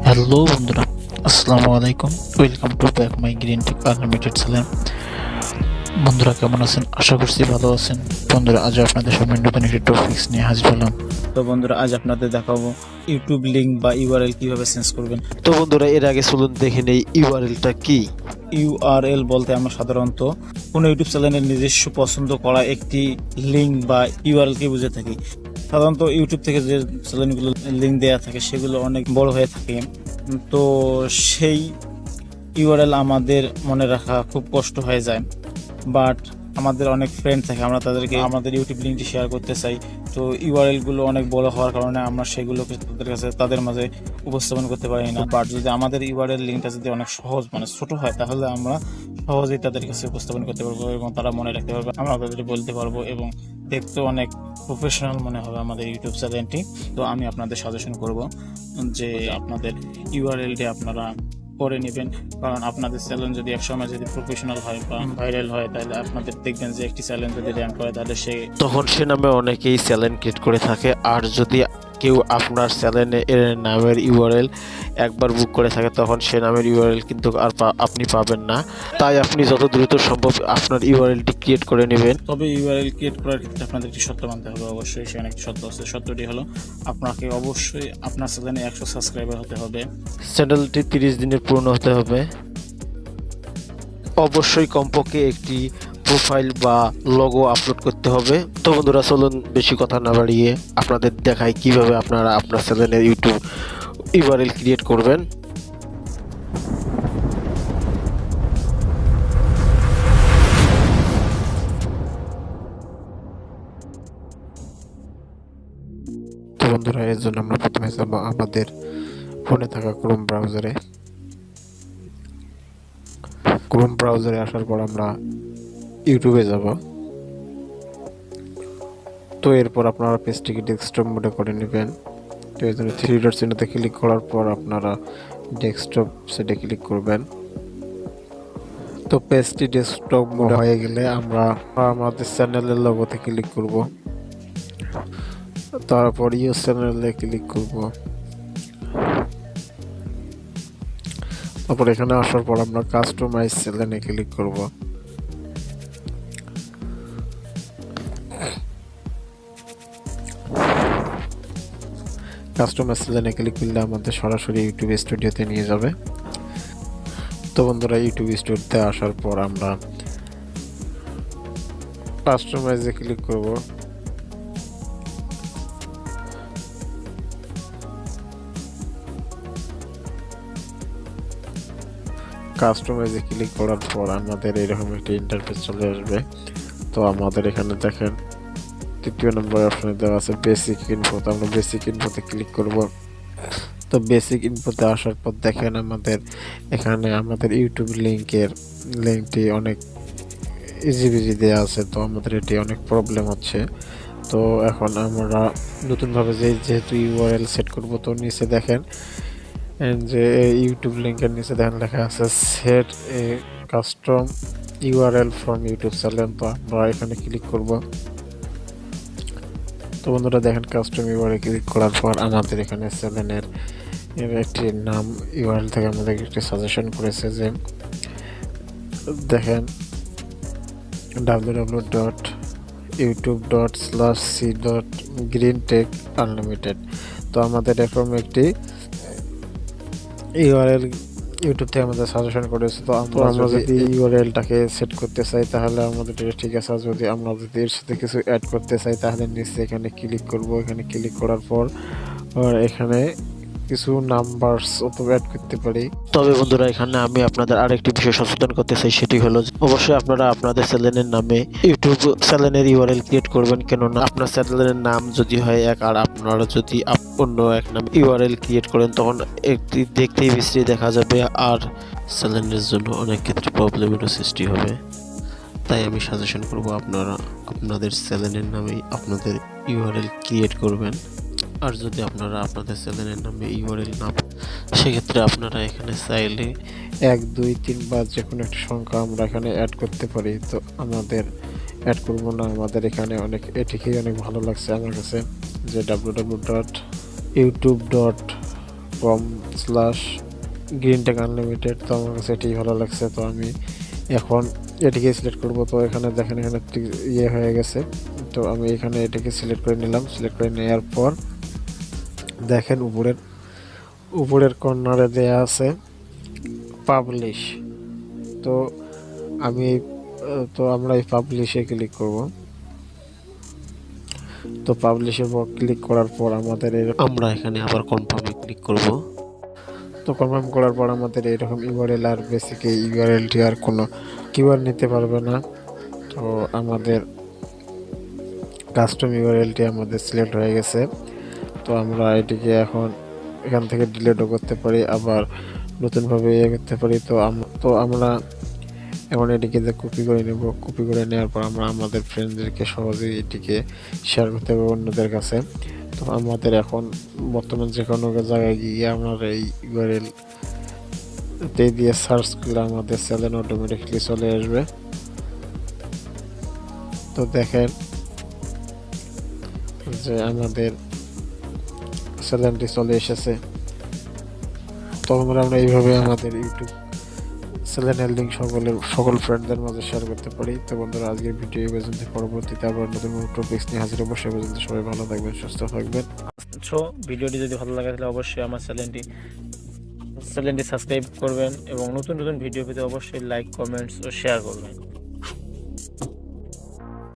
Hello বন্ধুরা, আসসালামু আলাইকুম। Welcome to back my green take unlimited channel. বন্ধুরা কেমন আছেন? আশা করছি ভালো আছেন। বন্ধুরা আজ আপনাদের সামনে নতুন একটি টপিকস নিয়ে হাজির হলাম। তো বন্ধুরা আজ আপনাদের দেখাবো ইউটিউব লিংক বা ইউআরএল কিভাবে চেঞ্জ করবেন। তো বন্ধুরা এর আগে চলুন দেখে নেই ইউআরএলটা কি। ইউআরএল বলতে আমরা সাধারণত কোনো ইউটিউব চ্যানেলের নিজস্ব পছন্দ করা একটি লিংক বা ইউআরএল কে বুঝে থাকি। সাধারণত ইউটিউব থেকে যে চ্যানেলগুলো লিংক দেওয়া থাকে সেগুলো অনেক বড় হয়ে থাকে, তো সেই ইউআরএল আমাদের মনে রাখা খুব কষ্ট হয়ে যায়। বাট আমাদের অনেক ফ্রেন্ড থাকে, আমরা তাদেরকে আমাদের ইউটিউব লিঙ্কটি শেয়ার করতে চাই। তো ইউআরএল গুলো অনেক বড় হওয়ার কারণে আমরা সেগুলোকে তাদের মাঝে উপস্থাপন করতে পারি না। বাট যদি আমাদের ইউআরএল লিঙ্কটা যদি অনেক সহজ ছোট হয়, তাহলে আমরা সহজেই তাদের কাছে উপস্থাপন করতে পারবো এবং তারা মনে রাখতে পারবে, আমরা তাদের বলতে পারবো এবং দেখতে অনেক প্রফেশনাল মনে হবে আমাদের ইউটিউব চ্যানেলটি। তো আমি আপনাদের সাজেশন করব যে আপনাদের ইউআরএলটি আপনারা করে নেবেন, কারণ আপনাদের চ্যানেল যদি একসময় যদি প্রফেশনাল হয় বা ভাইরাল হয়, তাহলে আপনাদের দেখবেন যে একটি চ্যানেল যদি র্যাঙ্ক করে তাহলে তখন সে নামে অনেকেই চ্যানেল ক্রিয়েট করে থাকে। আর যদি কেউ আপনার চ্যানেলে এর নামের ইউআরএল একবার বুক করে থাকে, তখন সে নামের ইউআরএল কিন্তু আর আপনি পাবেন না। তাই আপনি যত দ্রুত সম্ভব আপনার ইউআরএলটি ক্রিয়েট করে নেবেন। তবে ইউআরএল ক্রিয়েট করার ক্ষেত্রে আপনাদের একটি শর্ত মানতে হবে, অবশ্যই সেখানে একটি শর্ত আছে। শর্তটি হলো আপনাকে অবশ্যই আপনার চ্যানেলে 100 সাবস্ক্রাইবার হতে হবে, চ্যানেলটি 30 দিনের পূর্ণ হতে হবে, অবশ্যই কমপক্ষে একটি প্রোফাইল বা লোগো আপলোড করতে হবে। তো বন্ধুরা চলুন বেশি কথা না বাড়িয়ে আপনাদের দেখাই কিভাবে আপনারা আপনার চ্যানেলের ইউটিউব ইউআরএল ক্রিয়েট করবেন। তো বন্ধুরা এর জন্য আমরা প্রথমে যাব আমাদের ফোনে থাকা ক্রোম ব্রাউজারে আসার পর আমরা ইউটিউবে যাব। তো এরপর আপনারা পেজটিকে ডেস্কটপ মোডে করে নেবেন। তো এর জন্য থ্রি ডট চিহ্নতে ক্লিক করার পর আপনারা ডেস্কটপ সেটে ক্লিক করবেন। তো পেজটি ডেস্কটপ মোড হয়ে গেলে আমরা আমাদের চ্যানেলের লোগোতে ক্লিক করব, তারপর ইউজ চ্যানেলে ক্লিক করব। তারপর এখানে আসার পর আমরা কাস্টমাইজ চ্যানেলে ক্লিক করব। কাস্টমাইজ চ্যানেলে ক্লিক করলে আমাদের সরাসরি ইউটিউব স্টুডিওতে নিয়ে যাবে। তো বন্ধুরা ইউটিউব স্টুডিওতে আসার পর আমরা কাস্টমাইজে ক্লিক করব। কাস্টমাইজে ক্লিক করার পর আমাদের এরকম একটা ইন্টারফেস চলে আসবে। তো আমাদের এখানে দেখেন 3 নম্বর অপশনে দেওয়া আছে বেসিক ইনফো। তো আমরা বেসিক ইনফোতে ক্লিক করব। তো বেসিক ইনফোতে আসার পর দেখেন আমাদের এখানে আমাদের ইউটিউব লিঙ্কটি অনেক ইজি দেওয়া আছে। তো আমাদের এটি অনেক প্রবলেম হচ্ছে। তো এখন আমরা নতুনভাবে যেহেতু ইউআরএল সেট করব, তো নিচে দেখেন যে ইউটিউব লিঙ্কের নিচে দেখেন লেখা আছে set A custom URL from YouTube channel. তো আমরা এখানে ক্লিক করব। তো বন্ধুরা দেখেন কাস্টম ইউআরএল ক্লিক করার পর আমাদের এখানে চ্যানেলের একটি নাম ইউআরএল থেকে আমাদের একটি সাজেশন করেছে যে দেখেন www.youtube.c.greentecunlimited। তো আমাদের এরকম একটি ইউআরএল ইউটিউব থেকে আমাদের সাজেশন করেছে। তো আমরা যদি ইউআরএলটাকে সেট করতে চাই তাহলে আমাদের এটা ঠিক আছে। আর যদি আমরা যদি এর সাথে কিছু অ্যাড করতে চাই তাহলে নিচে এখানে ক্লিক করব। এখানে ক্লিক করার পর এখানে কিছু নাম্বারস অথবা অ্যাড করতে পারি। তবে বন্ধুরা এখানে আমি আপনাদের আরেকটি বিষয় সচেতন করতে চাই, সেটি হলো অবশ্যই আপনারা আপনাদের চ্যানেলের নামে ইউটিউব চ্যানেলের ইউআরএল ক্রিয়েট করবেন। কেননা আপনার চ্যানেলের নাম যদি হয় এক আর আপনারা যদি অন্য এক নাম ইউআরএল ক্রিয়েট করেন, তখন একটি দেখতেই বিশ্রী দেখা যাবে আর চ্যানেলের জন্য অনেক ক্ষেত্রে প্রবলেমেরও সৃষ্টি হবে। তাই আমি সাজেশন করব আপনারা আপনাদের চ্যানেলের নামেই আপনাদের ইউআরএল ক্রিয়েট করবেন। আর যদি আপনারা আপনাদের চ্যানেলের নামে ইউআরএল না পান, সেক্ষেত্রে আপনারা এখানে চাইলে 1 2 3 বা যে কোনো একটা সংখ্যা আমরা এখানে অ্যাড করতে পারি। তো আমাদের অ্যাড করব না, আমাদের এখানে এটিকেই অনেক ভালো লাগছে আমার কাছে যে www.youtube.com youtube.com/greentek unlimited। তো আমার কাছে এটাই ভালো লাগছে, তো আমি এখন এটিকে সিলেক্ট করব। তো এখানে দেখেন এখানে ইয়ে হয়ে গেছে, তো আমি এখানে এটাকে সিলেক্ট করে নিলাম। সিলেক্ট করে নেওয়ার পর দেখেন উপরের কর্নারে দেয়া আছে পাবলিশ। তো আমি তো আমরা এই পাবলিশে ক্লিক করব। তো পাবলিশের পর ক্লিক করার পর আমরা এখানে আবার কনফার্মে ক্লিক করব। তো কনফার্ম করার পর আমাদের এরকম ইউআরএল আর বেসিক এই ইউআরএলটি আর কোনো কিউআর নিতে পারবে না। তো আমাদের কাস্টম ইউআরএলটি আমাদের সিলেক্ট হয়ে গেছে। তো আমরা এটিকে এখন এখান থেকে ডিলিটও করতে পারি, আবার নতুনভাবে ইয়ে করতে পারি। তো আমরা এখন এটিকে যে কপি করে নেব। কপি করে নেওয়ার পর আমরা আমাদের ফ্রেন্ডদেরকে সহজেই এটিকে শেয়ার করতে পারবো অন্যদের কাছে। তো আমাদের এখন বর্তমান যে কোনো জায়গায় গিয়ে আমরা এই ইউআরএল দিয়ে সার্চ করলে আমাদের চ্যানেল অটোমেটিকলি চলে আসবে। তো দেখেন যে আমাদের চ্যানেলটি চলে এসেছে। তো আমরা এইভাবে আমাদের ইউটিউব চ্যানেলের লিঙ্ক সকল ফ্রেন্ডদের মাঝে শেয়ার করতে পারি। তো বন্ধুরা, আজকের ভিডিও এই পর্যন্ত। পরবর্তীতে আবার নতুন টপিকস নিয়ে হাজির হবো। সে পর্যন্ত সবাই ভালো থাকবেন, সুস্থ থাকবেন। সো ভিডিওটি যদি ভালো লাগে তাহলে অবশ্যই আমার চ্যানেলটি সাবস্ক্রাইব করবেন এবং নতুন নতুন ভিডিও পেতে অবশ্যই লাইক, কমেন্টস ও শেয়ার করবেন।